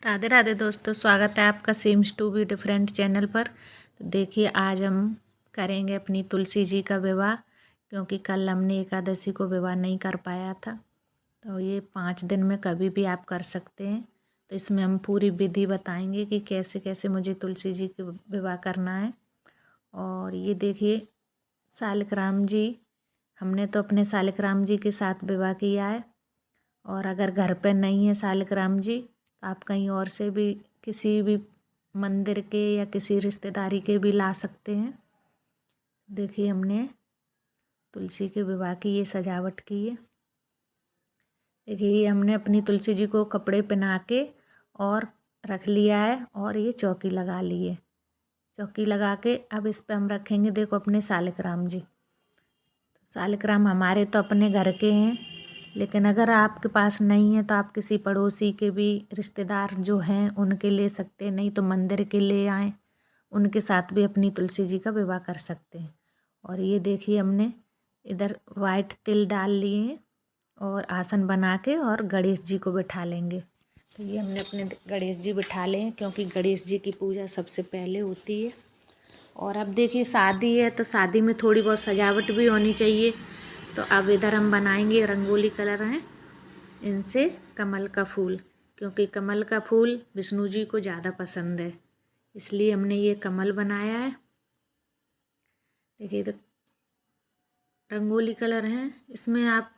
राधे राधे दोस्तों, स्वागत है आपका seems to be different channel पर। तो देखिए, आज हम करेंगे अपनी तुलसी जी का विवाह, क्योंकि कल हमने एकादशी को विवाह नहीं कर पाया था। तो ये 5 दिन में कभी भी आप कर सकते हैं। तो इसमें हम पूरी विधि बताएंगे कि कैसे कैसे मुझे तुलसी जी के विवाह करना है। और ये देखिए, सालिग्राम जी, हमने तो अपने सालिग्राम जी के साथ विवाह किया है। और अगर घर पे नहीं है सालिग्राम जी, तो आप कहीं और से भी, किसी भी मंदिर के या किसी रिश्तेदारी के भी ला सकते हैं। देखिए, हमने तुलसी के विवाह की ये सजावट की है। देखिए, ये हमने अपनी तुलसी जी को कपड़े पहना के और रख लिया है, और ये चौकी लगा ली है। चौकी लगा के अब इस पे हम रखेंगे, देखो, अपने सालिग्राम जी। सालिग्राम हमारे तो अपने घर के हैं, लेकिन अगर आपके पास नहीं है तो आप किसी पड़ोसी के भी, रिश्तेदार जो हैं उनके ले सकते हैं, नहीं तो मंदिर के ले आएँ, उनके साथ भी अपनी तुलसी जी का विवाह कर सकते हैं। और ये देखिए, हमने इधर वाइट तिल डाल लिए हैं और आसन बना के और गणेश जी को बिठा लेंगे। तो ये हमने अपने गणेश जी बिठा लिए हैं, क्योंकि गणेश जी की पूजा सबसे पहले होती है। और अब देखिए, शादी है तो शादी में थोड़ी बहुत सजावट भी होनी चाहिए। तो अब इधर हम बनाएंगे, रंगोली कलर हैं, इनसे कमल का फूल, क्योंकि कमल का फूल विष्णु जी को ज़्यादा पसंद है, इसलिए हमने ये कमल बनाया है। देखिए, तो रंगोली कलर हैं, इसमें आप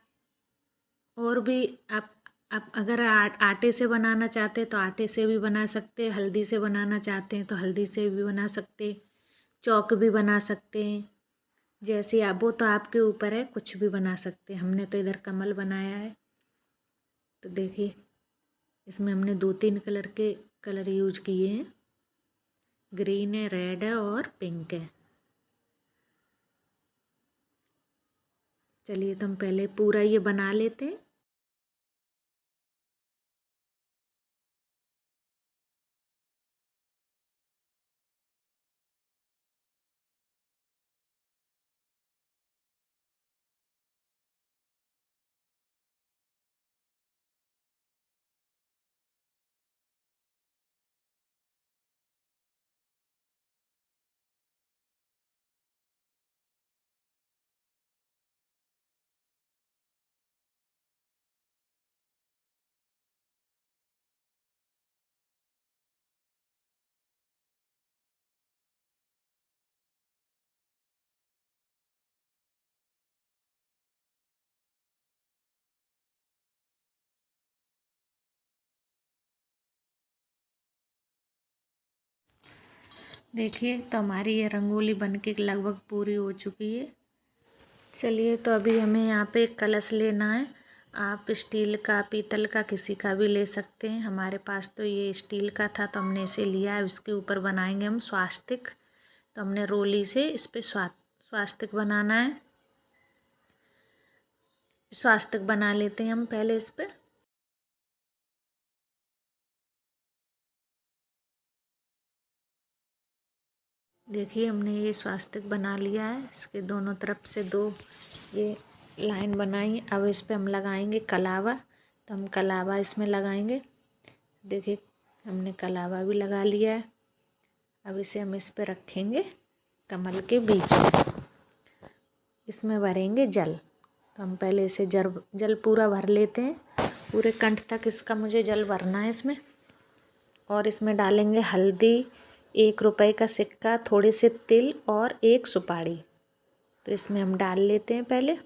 और भी, आप अगर आटे से बनाना चाहते हैं तो आटे से भी बना सकते हैं, हल्दी से बनाना चाहते हैं तो हल्दी से भी बना सकते, चौक भी बना सकते हैं। जैसे आप, वो तो आपके ऊपर है, कुछ भी बना सकते हैं। हमने तो इधर कमल बनाया है। तो देखिए, इसमें हमने 2-3 कलर के कलर यूज किए हैं। ग्रीन है, रेड है और पिंक है। चलिए, तो हम पहले पूरा ये बना लेते हैं। देखिए, तो हमारी ये रंगोली बनके लगभग पूरी हो चुकी है। चलिए, तो अभी हमें यहाँ पे एक कलश लेना है। आप स्टील का, पीतल का, किसी का भी ले सकते हैं। हमारे पास तो ये स्टील का था, तो हमने इसे लिया है। इसके ऊपर बनाएंगे हम स्वास्तिक। तो हमने रोली से इस पे स्वास्तिक बनाना है। स्वास्तिक बना लेते हैं हम पहले इस पे। देखिए, हमने ये स्वास्तिक बना लिया है। इसके दोनों तरफ से 2 ये लाइन बनाई। अब इस पे हम लगाएंगे कलावा। तो हम कलावा इसमें लगाएंगे। देखिए, हमने कलावा भी लगा लिया है। अब इसे हम इस पे रखेंगे कमल के बीच में। इसमें भरेंगे जल। तो हम पहले इसे जल पूरा भर लेते हैं। पूरे कंठ तक इसका मुझे जल भरना है इसमें। और इसमें डालेंगे हल्दी, 1 रुपए का सिक्का, थोड़े से तिल और 1 सुपारी। तो इसमें हम डाल लेते हैं पहले।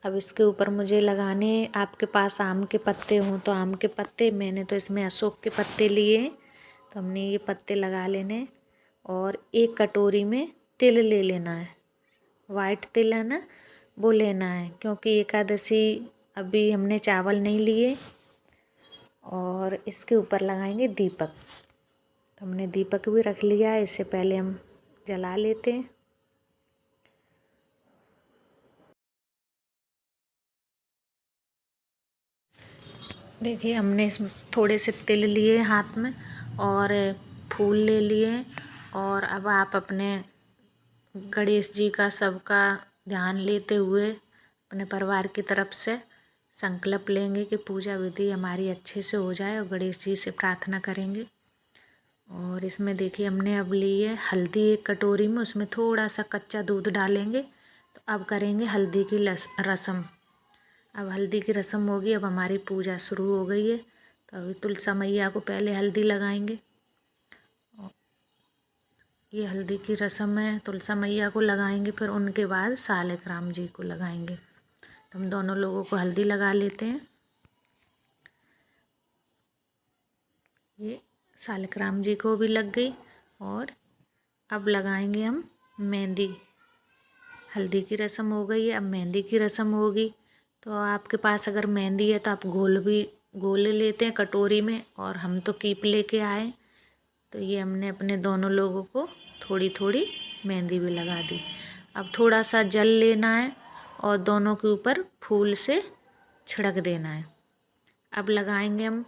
अब इसके ऊपर मुझे लगाने, आपके पास आम के पत्ते हों तो आम के पत्ते, मैंने तो इसमें अशोक के पत्ते लिए हैं। तो हमने ये पत्ते लगा लेने। और 1 कटोरी में तिल ले लेना है। वाइट तिल है ना, वो लेना है, क्योंकि एकादशी अभी हमने चावल नहीं लिए। और इसके ऊपर लगाएंगे दीपक। तो हमने दीपक भी रख लिया है। इससे पहले हम जला लेते हैं। देखिए, हमने इसमें थोड़े से तिल लिए हाथ में और फूल ले लिए। और अब आप अपने गणेश जी का, सबका ध्यान लेते हुए, अपने परिवार की तरफ से संकल्प लेंगे कि पूजा विधि हमारी अच्छे से हो जाए और गणेश जी से प्रार्थना करेंगे। और इसमें देखिए हमने अब ली है हल्दी एक कटोरी में, उसमें थोड़ा सा कच्चा दूध डालेंगे। तो अब करेंगे हल्दी की रस्म। अब हल्दी की रस्म होगी, अब हमारी पूजा शुरू हो गई है। तो अभी तुलसा मैया को पहले हल्दी लगाएंगे। ये हल्दी की रस्म है, तुलसा मैया को लगाएंगे, फिर उनके बाद सालिग्राम जी को लगाएंगे। तो हम दोनों लोगों को हल्दी लगा लेते हैं। ये सालिग्राम जी को भी लग गई। और अब लगाएंगे हम मेहंदी। हल्दी की रस्म हो गई है, अब मेहंदी की रस्म होगी। तो आपके पास अगर मेहंदी है तो आप घोल लेते हैं कटोरी में, और हम तो कीप लेके आए। तो ये हमने अपने दोनों लोगों को थोड़ी थोड़ी मेहंदी भी लगा दी। अब थोड़ा सा जल लेना है और दोनों के ऊपर फूल से छिड़क देना है। अब लगाएंगे हम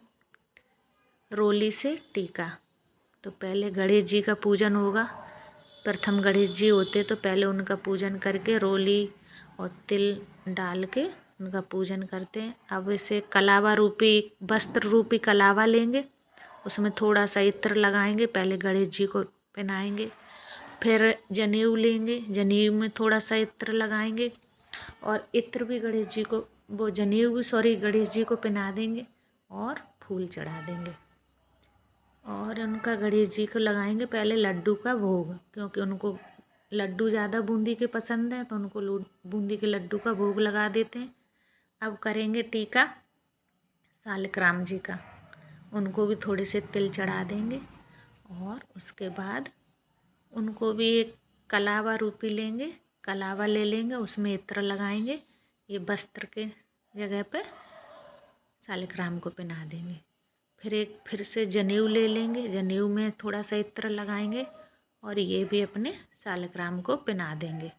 रोली से टीका। तो पहले गणेश जी का पूजन होगा। प्रथम गणेश जी होते तो पहले उनका पूजन करके रोली और तिल डाल के उनका पूजन करते हैं। अब इसे कलावा रूपी वस्त्र रूपी कलावा लेंगे, उसमें थोड़ा सा इत्र लगाएंगे, पहले गणेश जी को पहनाएंगे। फिर जनेऊ लेंगे, जनेऊ में थोड़ा सा इत्र लगाएंगे और इत्र भी गणेश जी को गणेश जी को पहना देंगे और फूल चढ़ा देंगे। और उनका गणेश जी को लगाएंगे पहले लड्डू का भोग, क्योंकि उनको लड्डू ज़्यादा बूंदी के पसंद है, तो उनको बूंदी के लड्डू का भोग लगा देते हैं। अब करेंगे टीका सालिग्राम जी का, उनको भी थोड़े से तिल चढ़ा देंगे। और उसके बाद उनको भी एक कलावा रूपी लेंगे, कलावा ले लेंगे, उसमें इत्र लगाएंगे। ये वस्त्र के जगह पे सालिग्राम को पहना देंगे। फिर से जनेऊ ले लेंगे, जनेऊ में थोड़ा सा इत्र लगाएंगे और ये भी अपने सालिग्राम को पहना देंगे।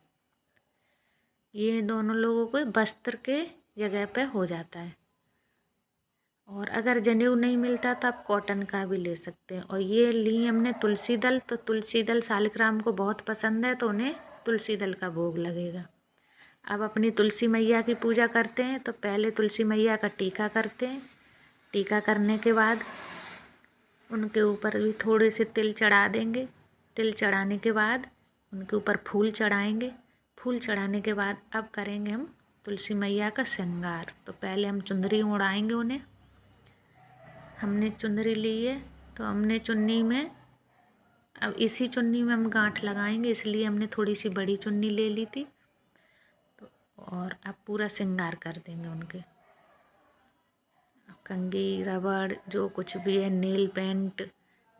ये दोनों लोगों को वस्त्र के जगह पे हो जाता है। और अगर जनेऊ नहीं मिलता तो आप कॉटन का भी ले सकते हैं। और ये ली हमने तुलसी दल, तो तुलसी दल सालिग्राम को बहुत पसंद है, तो उन्हें तुलसी दल का भोग लगेगा। अब अपनी तुलसी मैया की पूजा करते हैं। तो पहले तुलसी मैया का टीका करते हैं। टीका करने के बाद उनके ऊपर भी थोड़े से तिल चढ़ा देंगे। तिल चढ़ाने के बाद उनके ऊपर फूल चढ़ाएंगे। फूल चढ़ाने के बाद अब करेंगे हम तुलसी मैया का श्रृंगार। तो पहले हम चुंदरी ओढ़ाएंगे उन्हें। हमने चुंदरी ली है, तो हमने चुन्नी में अब इसी चुन्नी में हम गांठ लगाएंगे, इसलिए हमने थोड़ी सी बड़ी चुन्नी ले ली थी। तो और अब पूरा श्रृंगार कर देंगे उनके। कंघी, रबड़, जो कुछ भी है, नेल पेंट,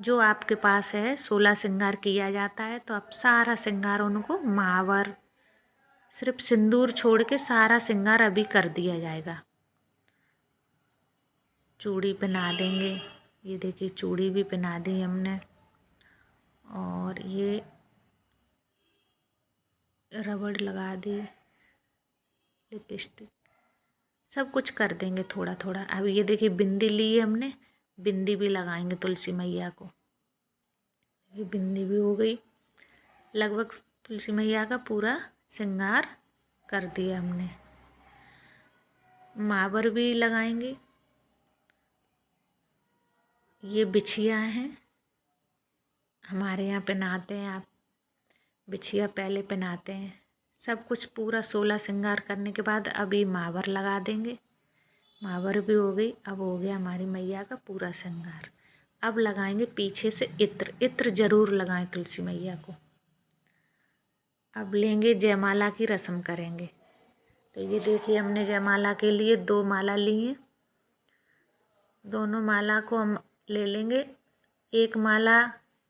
जो आपके पास है, 16 श्रृंगार किया जाता है। तो अब सारा श्रृंगार उनको महावर, सिर्फ सिंदूर छोड़ के सारा श्रृंगार अभी कर दिया जाएगा। चूड़ी पहना देंगे, ये देखिए चूड़ी भी पहना दी हमने। और ये रबड़ लगा दी, लिपस्टिक, सब कुछ कर देंगे थोड़ा थोड़ा। अब ये देखिए बिंदी ली है हमने, बिंदी भी लगाएंगे तुलसी मैया को। ये बिंदी भी हो गई। लगभग तुलसी मैया का पूरा श्रृंगार कर दिया हमने। मावर भी लगाएंगे। ये बिछिया हैं, हमारे यहाँ पहनाते हैं, आप बिछिया पहले पहनाते हैं। सब कुछ पूरा 16 श्रृंगार करने के बाद अभी मावर लगा देंगे। मावर भी हो गई। अब हो गया हमारी मैया का पूरा श्रृंगार। अब लगाएंगे पीछे से इत्र। इत्र जरूर लगाएं तुलसी मैया को। अब लेंगे जयमाला की रस्म करेंगे। तो ये देखिए हमने जयमाला के लिए 2 माला ली हैं। दोनों माला को हम ले लेंगे। एक माला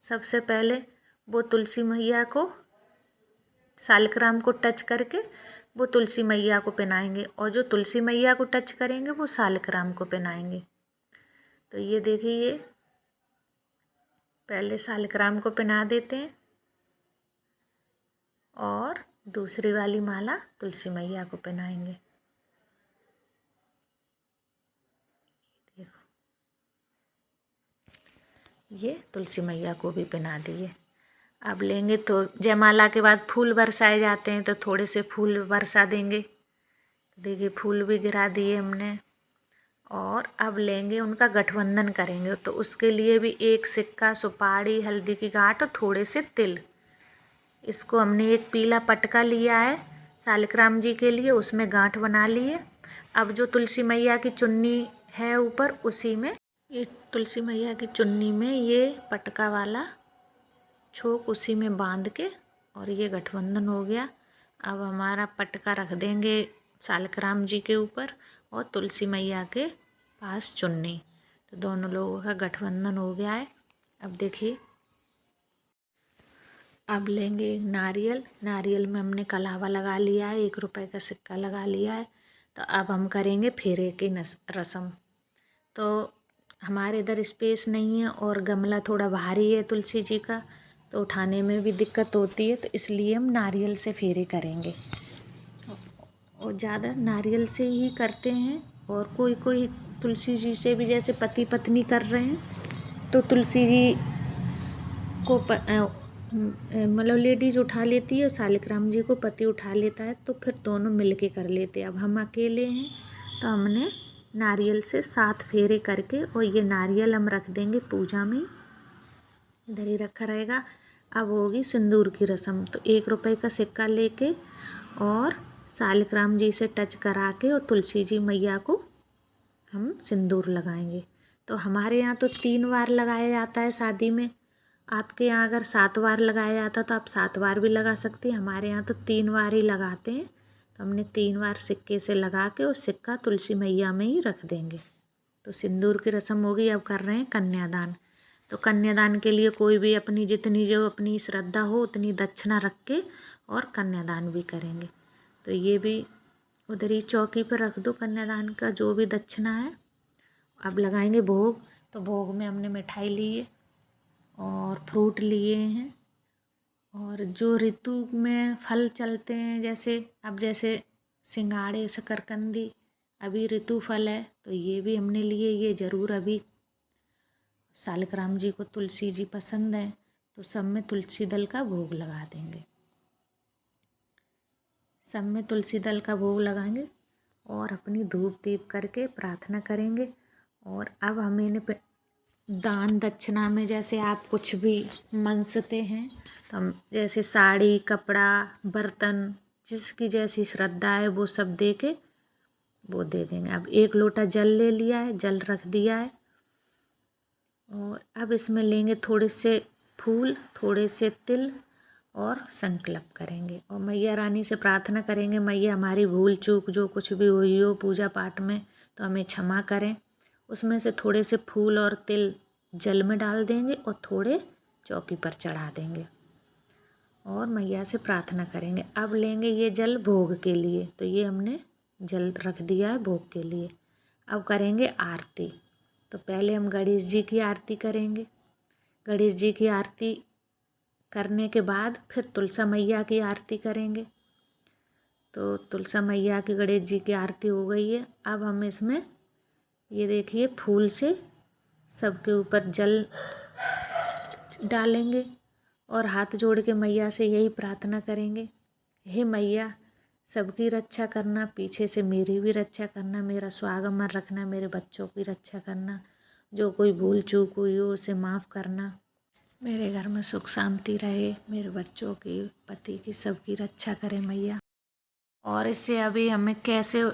सबसे पहले वो तुलसी मैया को सालिग्राम को टच करके वो तुलसी मैया को पहनाएंगे, और जो तुलसी मैया को टच करेंगे वो सालिग्राम को पहनाएंगे। तो ये देखिए, ये पहले सालिग्राम को पहना देते हैं और दूसरी वाली माला तुलसी मैया को पहनाएंगे। देखो, ये तुलसी मैया को भी पहना दिए। अब लेंगे तो जयमाला के बाद फूल बरसाए जाते हैं, तो थोड़े से फूल बरसा देंगे। देखिए फूल भी गिरा दिए हमने। और अब लेंगे उनका गठबंधन करेंगे, तो उसके लिए भी एक सिक्का, सुपारी, हल्दी की गांठ और थोड़े से तिल। इसको हमने एक पीला पटका लिया है शालिग्राम जी के लिए, उसमें गांठ बना लिए। अब जो तुलसी मैया की चुन्नी है ऊपर, उसी में ये तुलसी मैया की चुन्नी में ये पटका वाला छोक उसी में बांध के, और ये गठबंधन हो गया। अब हमारा पटका रख देंगे शालिग्राम जी के ऊपर और तुलसी मैया के पास चुन्नी। तो दोनों लोगों का गठबंधन हो गया है। अब देखिए, अब लेंगे एक नारियल। नारियल में हमने कलावा लगा लिया है, 1 रुपए का सिक्का लगा लिया है। तो अब हम करेंगे फेरे की रस्म। तो हमारे इधर स्पेस नहीं है और गमला थोड़ा भारी है तुलसी जी का, तो उठाने में भी दिक्कत होती है, तो इसलिए हम नारियल से फेरे करेंगे। और ज़्यादा नारियल से ही करते हैं। और कोई कोई तुलसी जी से भी, जैसे पति पत्नी कर रहे हैं, तो तुलसी जी को मतलब लेडीज उठा लेती है और शालिग्राम जी को पति उठा लेता है, तो फिर दोनों मिलके कर लेते हैं। अब हम अकेले हैं तो हमने नारियल से 7 फेरे करके, और ये नारियल हम रख देंगे पूजा में, इधर ही रखा रहेगा। अब होगी सिंदूर की रस्म। तो 1 रुपए का सिक्का लेके और शालिग्राम जी से टच करा के और तुलसी जी मैया को हम सिंदूर लगाएंगे। तो हमारे यहाँ तो 3 बार लगाया जाता है शादी में। आपके यहाँ अगर 7 बार लगाया जाता तो आप 7 बार भी लगा सकते हैं। हमारे यहाँ तो 3 बार ही लगाते हैं। तो हमने 3 बार सिक्के से लगा के और सिक्का तुलसी मैया में ही रख देंगे। तो सिंदूर की रस्म होगी। अब कर रहे हैं कन्यादान। तो कन्यादान के लिए कोई भी अपनी जितनी जो अपनी श्रद्धा हो उतनी दक्षिणा रख के और कन्यादान भी करेंगे। तो ये भी उधर ही चौकी पर रख दो कन्यादान का जो भी दक्षिणा है। अब लगाएंगे भोग। तो भोग में हमने मिठाई ली है और फ्रूट लिए हैं, और जो ऋतु में फल चलते हैं, जैसे सिंघाड़े, शकरकंदी अभी ऋतु फल है, तो ये भी हमने लिए। ये ज़रूर अभी शालिग्राम जी को तुलसी जी पसंद है, तो सब में तुलसी दल का भोग लगा देंगे। सब में तुलसी दल का भोग लगाएंगे और अपनी धूप दीप करके प्रार्थना करेंगे। और अब हमें इन्हें दान दक्षिणा में जैसे आप कुछ भी मनसते हैं, तो हम जैसे साड़ी, कपड़ा, बर्तन, जिसकी जैसी श्रद्धा है वो सब दे के वो दे देंगे। अब 1 लोटा जल ले लिया है, जल रख दिया है। और अब इसमें लेंगे थोड़े से फूल, थोड़े से तिल और संकल्प करेंगे। और मैया रानी से प्रार्थना करेंगे, मैया हमारी भूल चूक जो कुछ भी हुई हो पूजा पाठ में, तो हमें क्षमा करें। उसमें से थोड़े से फूल और तिल जल में डाल देंगे और थोड़े चौकी पर चढ़ा देंगे और मैया से प्रार्थना करेंगे। अब लेंगे ये जल भोग के लिए। तो ये हमने जल रख दिया है भोग के लिए। अब करेंगे आरती। तो पहले हम गणेश जी की आरती करेंगे। गणेश जी की आरती करने के बाद फिर तुलसा मैया की आरती करेंगे। तो तुलसा मैया की, गणेश जी की आरती हो गई है। अब हम इसमें ये देखिए फूल से सबके ऊपर जल डालेंगे और हाथ जोड़ के मैया से यही प्रार्थना करेंगे, हे मैया सबकी रक्षा करना, पीछे से मेरी भी रक्षा करना, मेरा स्वागमन रखना, मेरे बच्चों की रक्षा करना, जो कोई भूल चूक हुई हो उसे माफ़ करना, मेरे घर में सुख शांति रहे, मेरे बच्चों की, पति की, सबकी रक्षा करे मैया। और इससे अभी हमें कैसे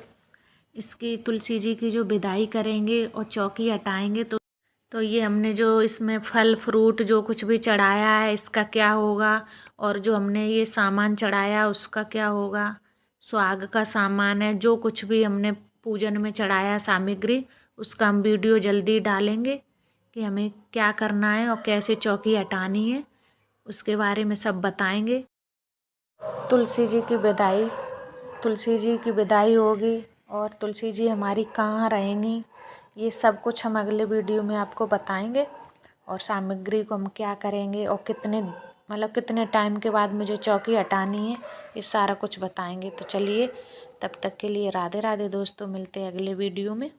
इसकी तुलसी जी की जो विदाई करेंगे और चौकी हटाएंगे, तो ये हमने जो इसमें फल फ्रूट जो कुछ भी चढ़ाया है इसका क्या होगा, और जो हमने ये सामान चढ़ाया उसका क्या होगा। सुहाग का सामान है, जो कुछ भी हमने पूजन में चढ़ाया सामग्री, उसका हम वीडियो जल्दी डालेंगे कि हमें क्या करना है और कैसे चौकी हटानी है, उसके बारे में सब बताएंगे। तुलसी जी की विदाई होगी और तुलसी जी हमारी कहाँ रहेंगी, ये सब कुछ हम अगले वीडियो में आपको बताएंगे। और सामग्री को हम क्या करेंगे और कितने टाइम के बाद मुझे चौकी हटानी है, ये सारा कुछ बताएंगे। तो चलिए, तब तक के लिए राधे राधे दोस्तों, मिलते हैं अगले वीडियो में।